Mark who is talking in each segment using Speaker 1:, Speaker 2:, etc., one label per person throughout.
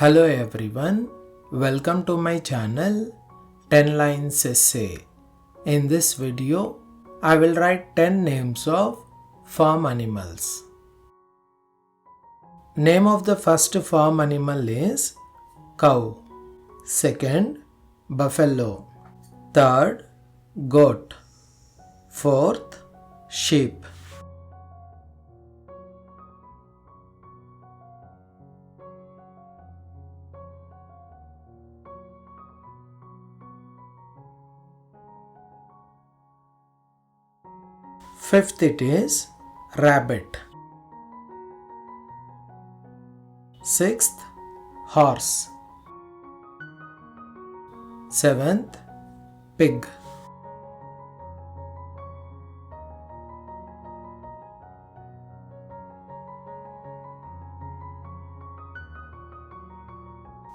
Speaker 1: Hello everyone, welcome to my channel 10 Lines Essay. In this video, I will write 10 names of farm animals. Name of the first farm animal is cow. Second, buffalo. Third, goat. Fourth, sheep. Fifth, it is rabbit. Sixth, horse. Seventh, pig.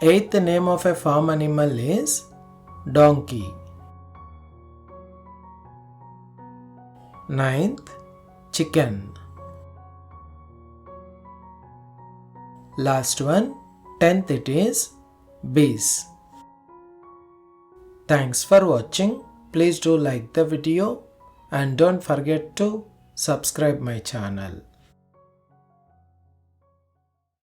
Speaker 1: Eighth name of a farm animal is donkey. Ninth, chicken. Last one, 10th, it is bees. Thanks for watching. Please do like the video and don't forget to subscribe my channel.